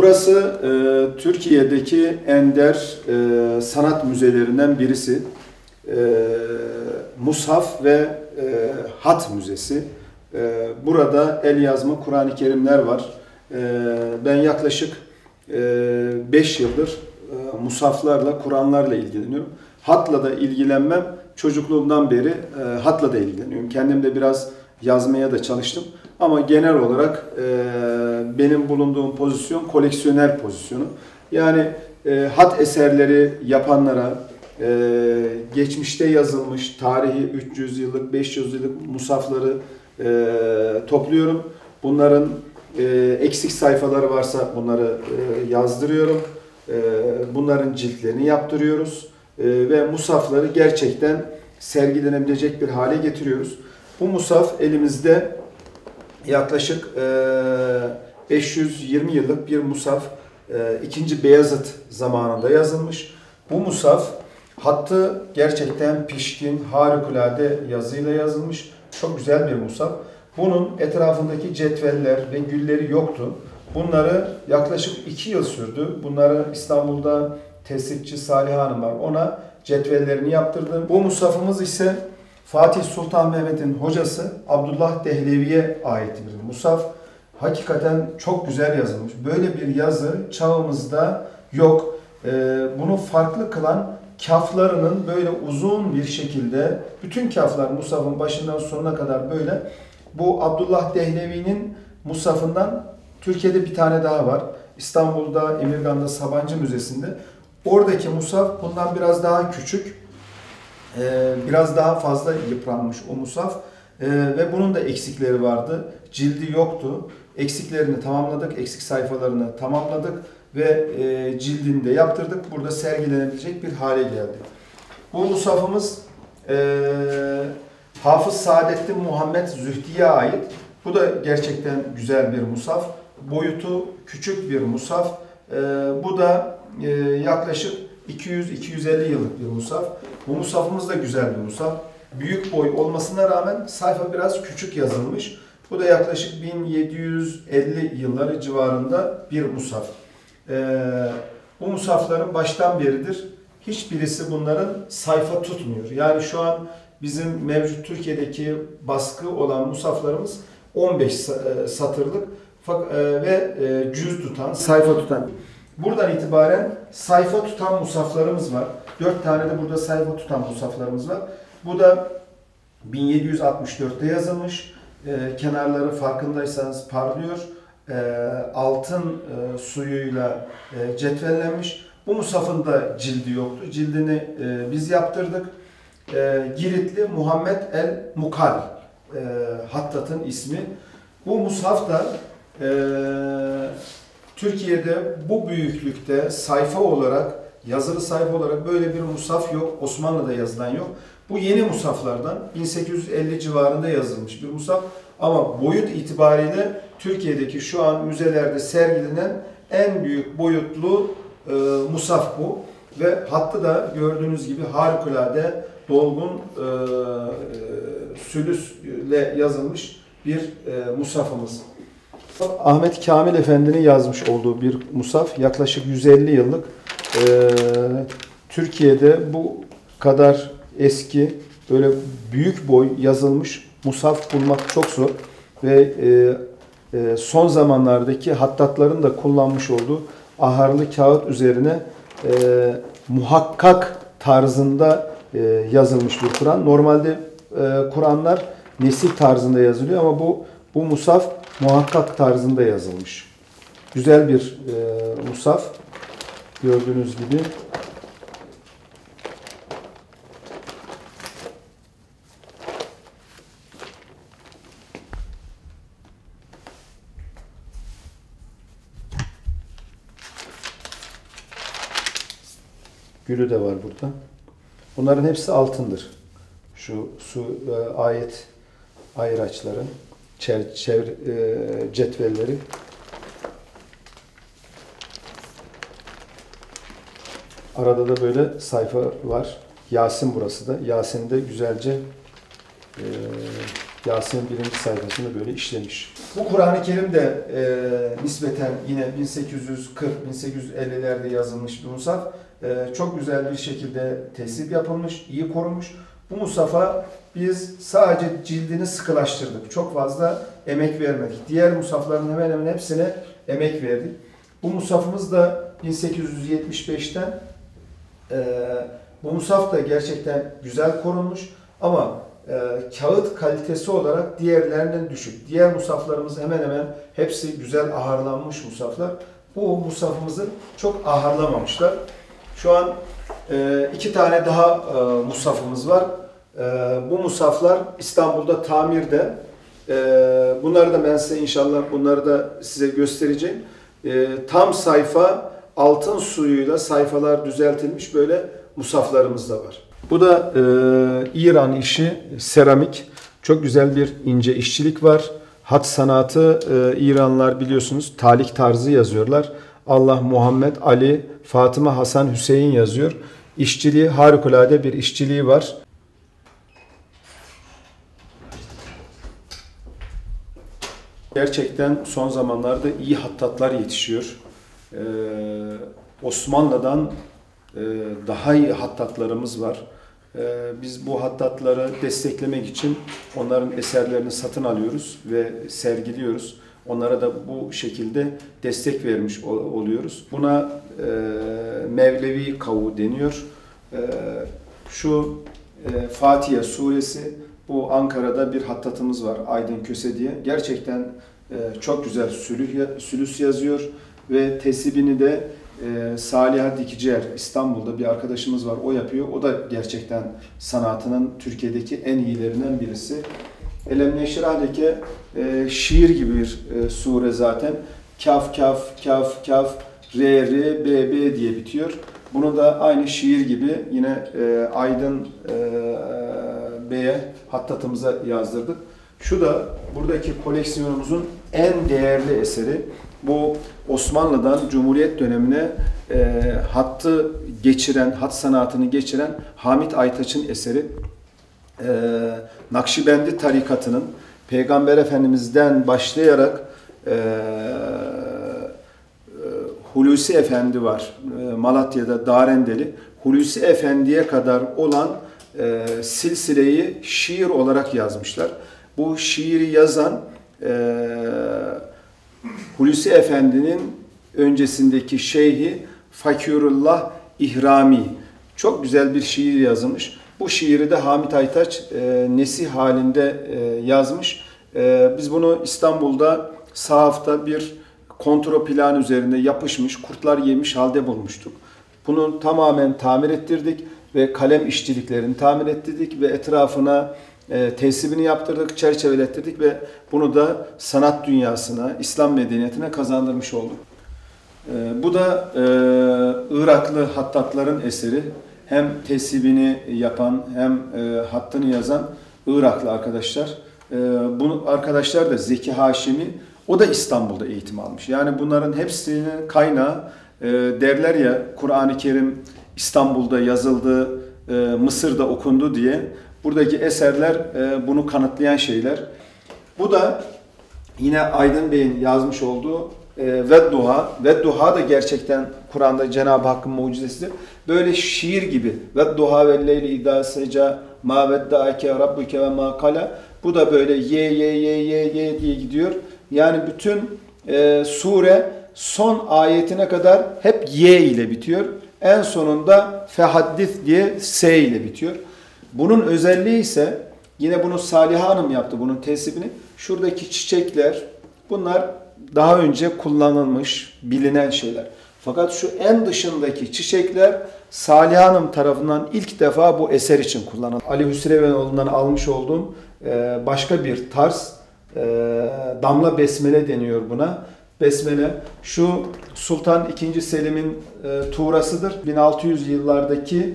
Burası Türkiye'deki ender sanat müzelerinden birisi. Mushaf ve Hat Müzesi. Burada el yazma Kur'an-ı Kerimler var. Ben yaklaşık 5 yıldır mushaflarla, Kur'anlarla ilgileniyorum. Hatla da ilgilenmem çocukluğumdan beri hatla da ilgileniyorum. Kendim de biraz yazmaya da çalıştım. Ama genel olarak benim bulunduğum pozisyon koleksiyoner pozisyonu. Yani hat eserleri yapanlara, geçmişte yazılmış tarihi 300 yıllık, 500 yıllık mushafları topluyorum. Bunların eksik sayfaları varsa bunları yazdırıyorum. Bunların ciltlerini yaptırıyoruz. Ve mushafları gerçekten sergilenebilecek bir hale getiriyoruz. Bu mushaf elimizde yaklaşık 520 yıllık bir mushaf. 2. Beyazıt zamanında yazılmış. Bu mushaf hattı gerçekten pişkin, harikulade yazıyla yazılmış. Çok güzel bir mushaf. Bunun etrafındaki cetveller ve gülleri yoktu. Bunları yaklaşık 2 yıl sürdü. Bunları İstanbul'da tesipçi Salih Hanım var. Ona cetvellerini yaptırdım. Bu mushafımız ise Fatih Sultan Mehmet'in hocası Abdullah Dehlevi'ye ait bir mushaf. Hakikaten çok güzel yazılmış. Böyle bir yazı çağımızda yok. Bunu farklı kılan kaflarının böyle uzun bir şekilde, bütün kaflar mushafın başından sonuna kadar böyle. Bu Abdullah Dehlevi'nin mushafından Türkiye'de bir tane daha var. İstanbul'da, Emirgan'da Sabancı Müzesi'nde. Oradaki mushaf bundan biraz daha küçük. Biraz daha fazla yıpranmış o mushaf. Ve bunun da eksikleri vardı. Cildi yoktu. Eksiklerini tamamladık. Eksik sayfalarını tamamladık. Ve cildini de yaptırdık. Burada sergilenebilecek bir hale geldi. Bu mushafımız Hafız Saadettin Muhammed Zühdi'ye ait. Bu da gerçekten güzel bir mushaf. Boyutu küçük bir mushaf. Bu da yaklaşık 200-250 yıllık bir mushaf. Bu mushafımız da güzel bir mushaf. Büyük boy olmasına rağmen sayfa biraz küçük yazılmış. Bu da yaklaşık 1750 yılları civarında bir mushaf. Bu mushafların baştan beridir hiçbirisi bunların sayfa tutmuyor. Yani şu an bizim mevcut Türkiye'deki baskı olan mushaflarımız 15 satırlık ve cüz tutan, sayfa tutan. Buradan itibaren sayfa tutan mushaflarımız var. 4 tane de burada sayfa tutan mushaflarımız var. Bu da 1764'te yazılmış. Kenarları farkındaysanız parlıyor. Altın suyuyla cetvellenmiş. Bu mushafın da cildi yoktu. Cildini biz yaptırdık. Giritli Muhammed el-Mukal Hattat'ın ismi. Bu mushaf da Türkiye'de bu büyüklükte sayfa olarak, yazılı sayfa olarak böyle bir mushaf yok. Osmanlı'da yazılan yok. Bu yeni mushaflardan 1850 civarında yazılmış bir mushaf. Ama boyut itibariyle Türkiye'deki şu an müzelerde sergilenen en büyük boyutlu mushaf bu. Ve hattı da gördüğünüz gibi harikulade dolgun sülüsle yazılmış bir mushafımız. Ahmet Kamil Efendi'nin yazmış olduğu bir mushaf. Yaklaşık 150 yıllık. Türkiye'de bu kadar eski, böyle büyük boy yazılmış mushaf bulmak çok zor. Ve son zamanlardaki hattatların da kullanmış olduğu aharlı kağıt üzerine muhakkak tarzında yazılmış bir Kur'an. Normalde Kur'anlar nesih tarzında yazılıyor ama bu mushaf muhakkak tarzında yazılmış. Güzel bir mushaf. Gördüğünüz gibi. Gülü de var burada. Bunların hepsi altındır. Şu ayet ayraçları, cetvelleri. Arada da böyle sayfa var. Yasin burası da. Yasin'i de güzelce Yasin birinci sayfasında böyle işlemiş. Bu Kur'an-ı Kerim de nispeten yine 1840-1850'lerde yazılmış bir musaf. Çok güzel bir şekilde tesip yapılmış, iyi korunmuş. Bu musafa biz sadece cildini sıkılaştırdık. Çok fazla emek vermedik. Diğer musafların hemen hemen hepsine emek verdik. Bu musafımız da 1875'ten. Bu musaf da gerçekten güzel korunmuş ama kağıt kalitesi olarak diğerlerinden düşük. Diğer musaflarımız hemen hemen hepsi güzel ahırlanmış musaflar. Bu musafımızı çok ahırlamamışlar. Şu an 2 tane daha musafımız var. Bu musaflar İstanbul'da tamirde. Bunları da ben size inşallah bunları da size göstereceğim. Tam sayfa altın suyuyla sayfalar düzeltilmiş böyle musaflarımız da var. Bu da İran işi seramik. Çok güzel bir ince işçilik var. Hat sanatı İranlılar biliyorsunuz talik tarzı yazıyorlar. Allah, Muhammed, Ali, Fatıma, Hasan, Hüseyin yazıyor. İşçiliği harikulade bir işçiliği var. Gerçekten son zamanlarda iyi hattatlar yetişiyor. Osmanlı'dan daha iyi hattatlarımız var. Biz bu hattatları desteklemek için onların eserlerini satın alıyoruz ve sergiliyoruz. Onlara da bu şekilde destek vermiş oluyoruz. Buna Mevlevi kavuğu deniyor. Şu Fatiha suresi, bu Ankara'da bir hattatımız var Aydın Köse diye. Gerçekten çok güzel sülüs yazıyor ve tesibini de Saliha Dikicer İstanbul'da bir arkadaşımız var, o yapıyor. O da gerçekten sanatının Türkiye'deki en iyilerinden birisi. Elem Neşrah'daki şiir gibi bir sure zaten. Kaf, kaf, kaf, kaf, re, re, be, be diye bitiyor. Bunu da aynı şiir gibi yine Aydın Bey'e, hattatımıza yazdırdık. Şu da buradaki koleksiyonumuzun en değerli eseri. Bu Osmanlı'dan Cumhuriyet dönemine hattı geçiren, hat sanatını geçiren Hamit Aytaç'ın eseri. Nakşibendi tarikatının Peygamber Efendimiz'den başlayarak Hulusi Efendi var. Malatya'da Darendeli. Hulusi Efendi'ye kadar olan silsileyi şiir olarak yazmışlar. Bu şiiri yazan Hulusi Efendi'nin öncesindeki şeyhi Fakirullah İhrami. Çok güzel bir şiir yazılmış. Bu şiiri de Hamit Aytaç nesih halinde yazmış. Biz bunu İstanbul'da sahafta bir kontroplan üzerinde yapışmış, kurtlar yemiş halde bulmuştuk. Bunu tamamen tamir ettirdik ve kalem işçiliklerini tamir ettirdik ve etrafına tesibini yaptırdık, çerçevelettirdik ve bunu da sanat dünyasına, İslam medeniyetine kazandırmış olduk. Bu da Iraklı hattatların eseri. Hem tesibini yapan hem hattını yazan Iraklı arkadaşlar. Bu arkadaşlar da Zeki Haşimi, o da İstanbul'da eğitim almış. Yani bunların hepsinin kaynağı derler ya, Kur'an-ı Kerim İstanbul'da yazıldı, Mısır'da okundu diye. Buradaki eserler bunu kanıtlayan şeyler. Bu da yine Aydın Bey'in yazmış olduğu Vedduha. Vedduha da gerçekten Kur'an'da Cenab-ı Hakk'ın mucizesidir. Böyle şiir gibi. Vedduha ve leyli idâ seca ma veddâke rabbuke ve ma kala. Bu da böyle ye diye gidiyor. Yani bütün sure son ayetine kadar hep ye ile bitiyor. En sonunda fehaddis diye s ile bitiyor. Bunun özelliği ise yine bunu Saliha Hanım yaptı, bunun tesibini. Şuradaki çiçekler, bunlar daha önce kullanılmış, bilinen şeyler. Fakat şu en dışındaki çiçekler Saliha Hanım tarafından ilk defa bu eser için kullanıldı. Ali Hüsrevenoğlu'ndan almış olduğum başka bir tarz, damla besmele deniyor buna. Besmele şu Sultan II. Selim'in tuğrasıdır. 1600 yıllardaki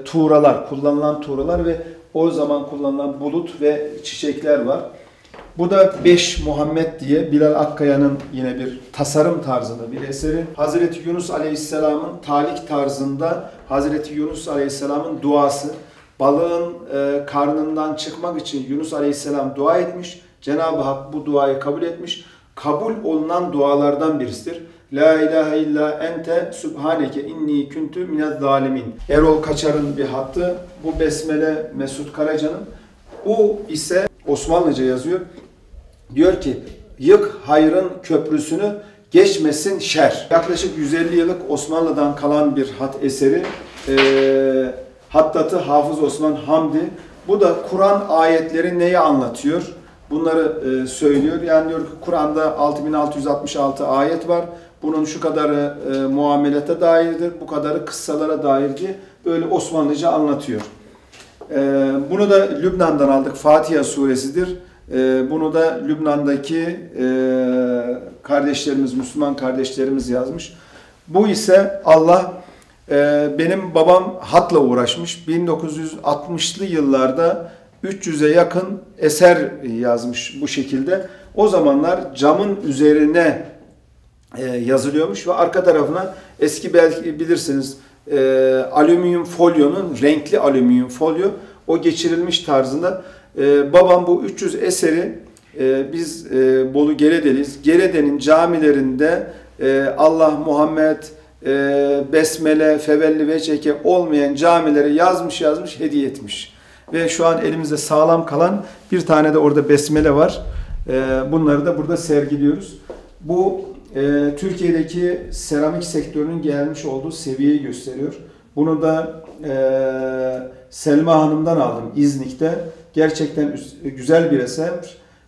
tuğralar, kullanılan tuğralar ve o zaman kullanılan bulut ve çiçekler var. Bu da Beş Muhammed diye Bilal Akkaya'nın yine bir tasarım tarzında bir eseri. Hazreti Yunus Aleyhisselam'ın talik tarzında Hazreti Yunus Aleyhisselam'ın duası. Balığın karnından çıkmak için Yunus Aleyhisselam dua etmiş. Cenab-ı Hak bu duayı kabul etmiş. Kabul olunan dualardan birisidir. La ilahe illa ente subhaneke inni kuntu minez zalimin. Erol Kaçar'ın bir hattı. Bu besmele Mesut Karaca'nın. Bu ise Osmanlıca yazıyor. Diyor ki yık hayrın köprüsünü geçmesin şer. Yaklaşık 150 yıllık Osmanlı'dan kalan bir hat eseri. Hattatı Hafız Osman Hamdi. Bu da Kur'an ayetleri neyi anlatıyor? Bunları söylüyor. Yani diyor ki Kur'an'da 6666 ayet var. Bunun şu kadarı muamelete dairdir, bu kadarı kıssalara dair diye böyle Osmanlıca anlatıyor. Bunu da Lübnan'dan aldık. Fatiha suresidir. Bunu da Lübnan'daki kardeşlerimiz, Müslüman kardeşlerimiz yazmış. Bu ise benim babam hatla uğraşmış. 1960'lı yıllarda 300'e yakın eser yazmış bu şekilde. O zamanlar camın üzerine yazılıyormuş ve arka tarafına eski belki bilirsiniz alüminyum folyonun, renkli alüminyum folyo o geçirilmiş tarzında. Babam bu 300 eseri biz Bolu Geredeliyiz. Gerede'nin camilerinde Allah, Muhammed, Besmele, Fevelli ve Çeke olmayan camilere yazmış hediye etmiş. Ve şu an elimizde sağlam kalan bir tane de orada besmele var. Bunları da burada sergiliyoruz. Bu Türkiye'deki seramik sektörünün gelmiş olduğu seviyeyi gösteriyor. Bunu da Selma Hanım'dan aldım İznik'te. Gerçekten güzel bir eser.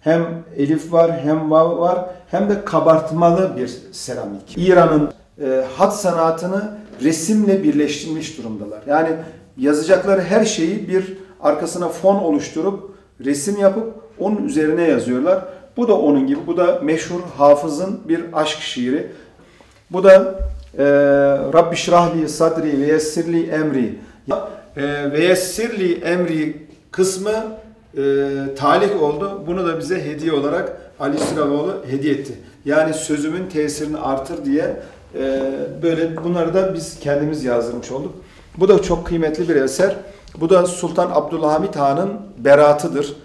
Hem elif var, hem vav var, hem de kabartmalı bir seramik. İran'ın hat sanatını resimle birleştirmiş durumdalar. Yani yazacakları her şeyi bir arkasına fon oluşturup resim yapıp onun üzerine yazıyorlar. Bu da onun gibi. Bu da meşhur Hafız'ın bir aşk şiiri. Bu da Rabbi şrahli sadri ve yessirli emri. Ve yessirli emri kısmı talih oldu. Bunu da bize hediye olarak Ali Sıravoğlu hediye etti. Yani sözümün tesirini artır diye böyle bunları da biz kendimiz yazdırmış olduk. Bu da çok kıymetli bir eser. Bu da Sultan Abdülhamit Han'ın beratıdır.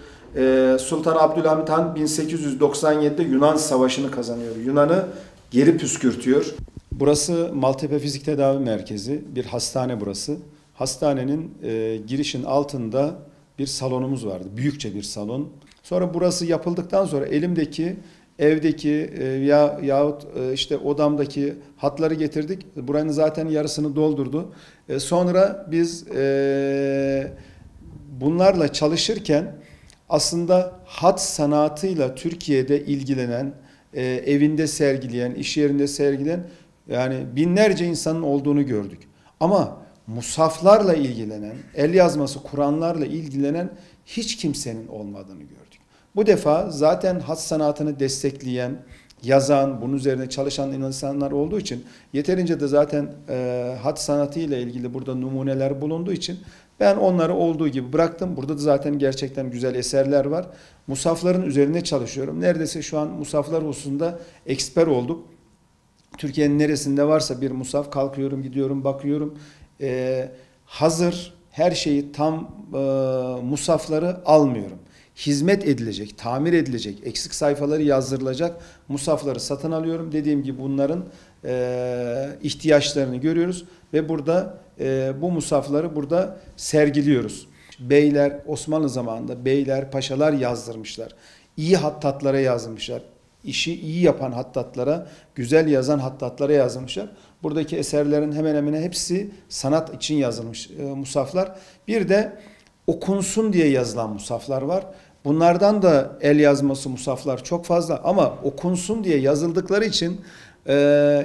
Sultan Abdülhamit Han 1897'de Yunan Savaşı'nı kazanıyor. Yunan'ı geri püskürtüyor. Burası Maltepe Fizik Tedavi Merkezi. Bir hastane burası. Hastanenin girişin altında bir salonumuz vardı. Büyükçe bir salon. Sonra burası yapıldıktan sonra elimdeki, evdeki yahut işte odamdaki hatları getirdik. Buranın zaten yarısını doldurdu. Sonra biz bunlarla çalışırken aslında hat sanatıyla Türkiye'de ilgilenen, evinde sergileyen, iş yerinde sergileyen yani binlerce insanın olduğunu gördük. Ama musaflarla ilgilenen, el yazması Kur'anlarla ilgilenen hiç kimsenin olmadığını gördük. Bu defa zaten hat sanatını destekleyen, yazan, bunun üzerine çalışan insanlar olduğu için yeterince de zaten hat sanatıyla ilgili burada numuneler bulunduğu için ben onları olduğu gibi bıraktım. Burada da zaten gerçekten güzel eserler var. Musafların üzerine çalışıyorum. Neredeyse şu an musaflar hususunda eksper olduk. Türkiye'nin neresinde varsa bir musaf kalkıyorum, gidiyorum, bakıyorum. Hazır her şeyi tam musafları almıyorum. Hizmet edilecek, tamir edilecek, eksik sayfaları yazdırılacak musafları satın alıyorum. Dediğim gibi bunların ihtiyaçlarını görüyoruz ve burada bu musafları burada sergiliyoruz. Beyler Osmanlı zamanında beyler, paşalar yazdırmışlar. İyi hattatlara yazmışlar. İşi iyi yapan hattatlara, güzel yazan hattatlara yazmışlar. Buradaki eserlerin hemen hemen hepsi sanat için yazılmış musaflar. Bir de okunsun diye yazılan musaflar var. Bunlardan da el yazması musaflar çok fazla ama okunsun diye yazıldıkları için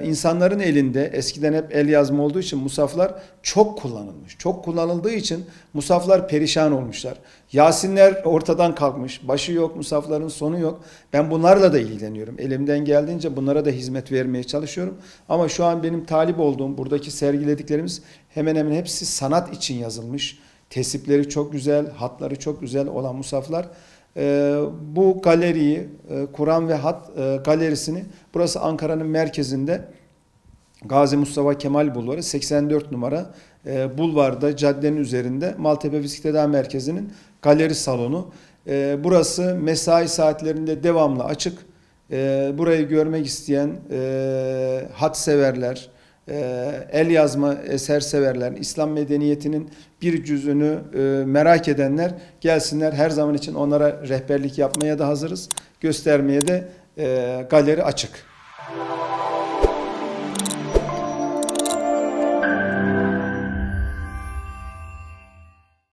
insanların elinde eskiden hep el yazma olduğu için musaflar çok kullanılmış. Çok kullanıldığı için musaflar perişan olmuşlar. Yasinler ortadan kalkmış. Başı yok, musafların sonu yok. Ben bunlarla da ilgileniyorum. Elimden geldiğince bunlara da hizmet vermeye çalışıyorum. Ama şu an benim talip olduğum buradaki sergilediklerimiz hemen hemen hepsi sanat için yazılmış. Tesipleri çok güzel, hatları çok güzel olan musaflar. Bu galeriyi, Kur'an ve Hat galerisini, burası Ankara'nın merkezinde Gazi Mustafa Kemal Bulvarı 84 numara bulvarda, caddenin üzerinde Maltepe Fizik Tedavi Merkezi'nin galeri salonu. Burası mesai saatlerinde devamlı açık. Burayı görmek isteyen hat severler, el yazma eser severler, İslam medeniyetinin bir cüzünü merak edenler gelsinler. Her zaman için onlara rehberlik yapmaya da hazırız. Göstermeye de galeri açık.